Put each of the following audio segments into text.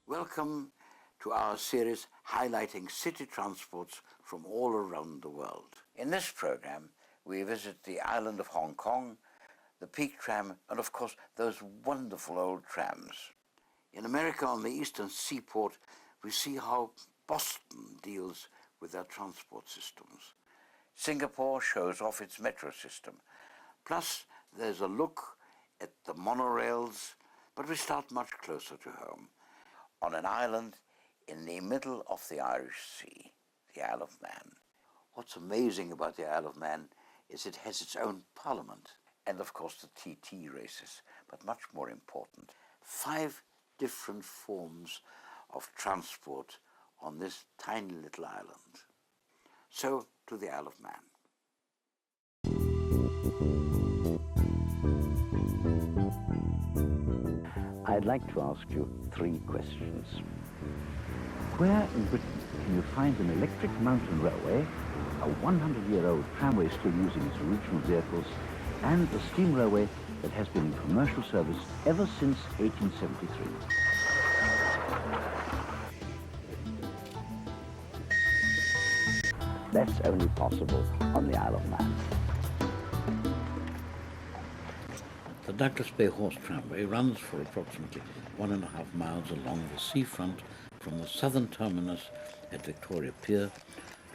Welcome to our series highlighting city transports from all around the world. In this program, we visit the island of Hong Kong, the Peak Tram, and of course those wonderful old trams. In America, on the eastern seaport, we see how Boston deals with their transport systems. Singapore shows off its metro system. Plus, there's a look at the monorails, but we start much closer to home, on an island in the middle of the Irish Sea, the Isle of Man. What's amazing about the Isle of Man is it has its own parliament, and of course the TT races, but much more important, 5 different forms of transport on this tiny little island. So, to the Isle of Man. I'd like to ask you 3 questions. Where in Britain can you find an electric mountain railway, a 100-year-old tramway still using its original vehicles, and a steam railway that has been in commercial service ever since 1873? That's only possible on the Isle of Man. The Douglas Bay Horse Tramway runs for approximately 1.5 miles along the seafront from the southern terminus at Victoria Pier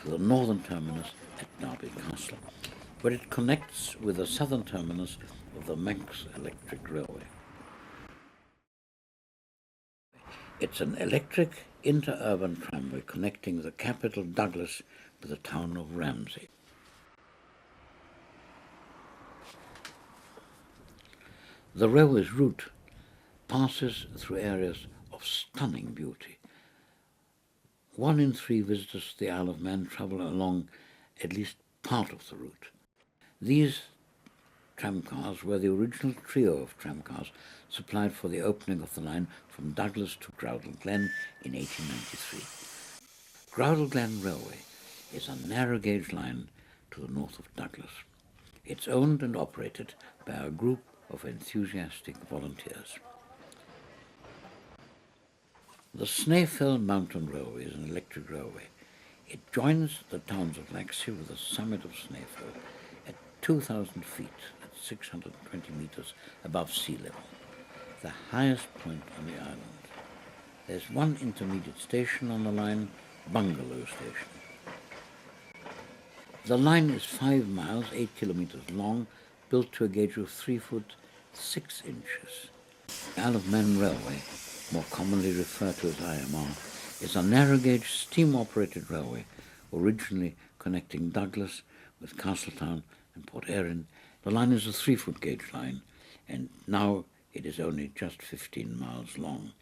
to the northern terminus at Derby Castle, where it connects with the southern terminus of the Manx Electric Railway. It's an electric interurban tramway connecting the capital Douglas with the town of Ramsey. The railway's route passes through areas of stunning beauty. 1 in 3 visitors to the Isle of Man travel along at least part of the route. These tramcars were the original trio of tramcars supplied for the opening of the line from Douglas to Groudle Glen in 1893. Groudle Glen Railway is a narrow gauge line to the north of Douglas. It's owned and operated by a group of enthusiastic volunteers. The Snaefell Mountain Railway is an electric railway. It joins the towns of Laxey with the summit of Snaefell at 2,000 feet, at 620 meters above sea level, the highest point on the island. There's 1 intermediate station on the line, Bungalow Station. The line is 5 miles, 8 kilometers long, built to a gauge of 3 foot 6 inches. The Isle of Man Railway, more commonly referred to as IMR, is a narrow-gauge steam-operated railway, originally connecting Douglas with Castletown and Port Erin. The line is a 3-foot gauge line, and now it is only just 15 miles long.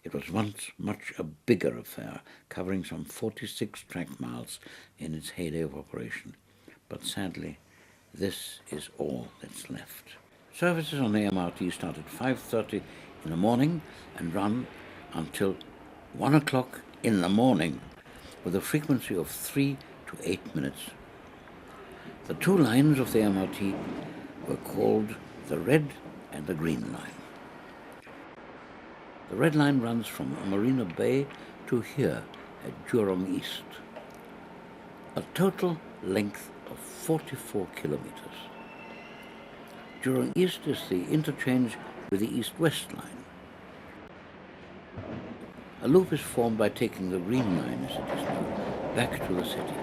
It was once much a bigger affair, covering some 46 track miles in its heyday of operation, but sadly, this is all that's left. Services on the MRT start at 5:30 in the morning and run until 1 o'clock in the morning, with a frequency of 3 to 8 minutes. The 2 lines of the MRT were called the Red and the Green Line. The Red Line runs from Marina Bay to here at Jurong East, a total length of 44 kilometers. Jurong East is the interchange with the East-West Line. A loop is formed by taking the Green Line, as it is known, back to the city.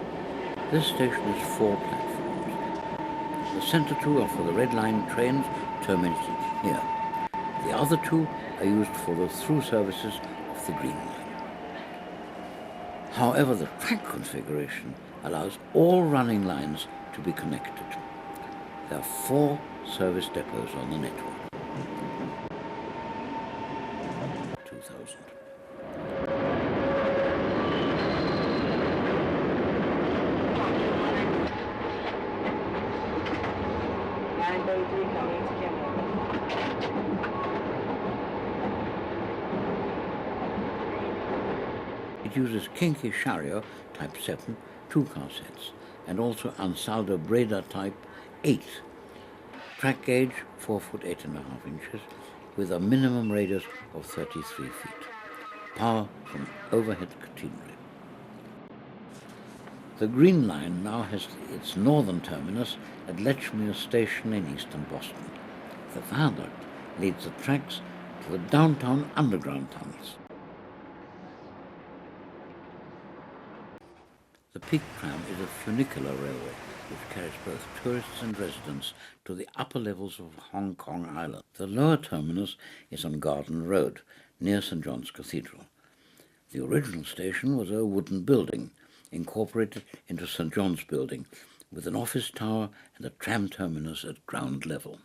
This station has 4 platforms. The center 2 are for the Red Line trains terminated here. The other 2 are used for the through services of the Green Line. However, the track configuration allows all running lines to be connected. There are 4 service depots on the network. 2000. It uses Kinky Chariot Type 7 2-car sets and also Ansaldo Breda Type 8. Track gauge 4 foot 8.5 inches with a minimum radius of 33 feet. power from overhead catenary. The Green Line now has its northern terminus at Letchmere Station in eastern Boston. The viaduct leads the tracks to the downtown underground tunnels. The Peak Tram is a funicular railway which carries both tourists and residents to the upper levels of Hong Kong Island. The lower terminus is on Garden Road, near St. John's Cathedral. The original station was a wooden building, incorporated into St. John's Building, with an office tower and a tram terminus at ground level.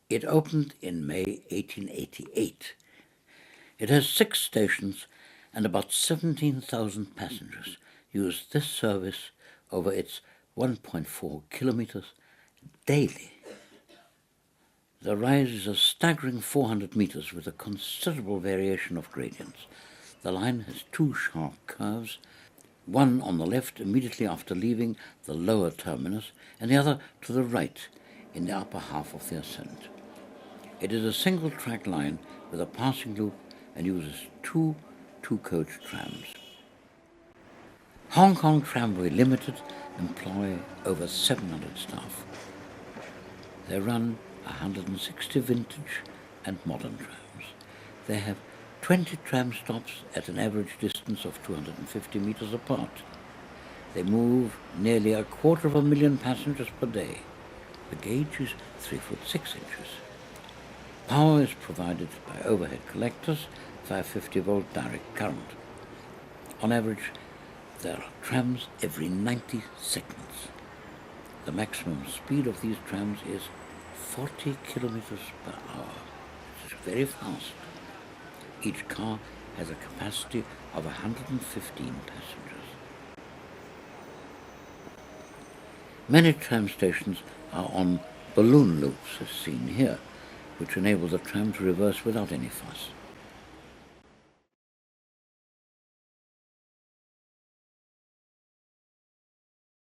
It opened in May 1888. It has 6 stations and about 17,000 passengers use this service over its 1.4 kilometers daily. The rise is a staggering 400 meters with a considerable variation of gradients. The line has 2 sharp curves, one on the left immediately after leaving the lower terminus and the other to the right in the upper half of the ascent. It is a single-track line with a passing loop and uses 2 two-coach trams. Hong Kong Tramway Limited employ over 700 staff. They run 160 vintage and modern trams. They have 20 tram stops at an average distance of 250 meters apart. They move nearly 250,000 passengers per day. The gauge is 3 foot 6 inches. Power is provided by overhead collectors, 550 volt direct current. On average, there are trams every 90 seconds. The maximum speed of these trams is 40 kilometers per hour. It's very fast. Each car has a capacity of 115 passengers. Many tram stations are on balloon loops, as seen here, which enable the tram to reverse without any fuss.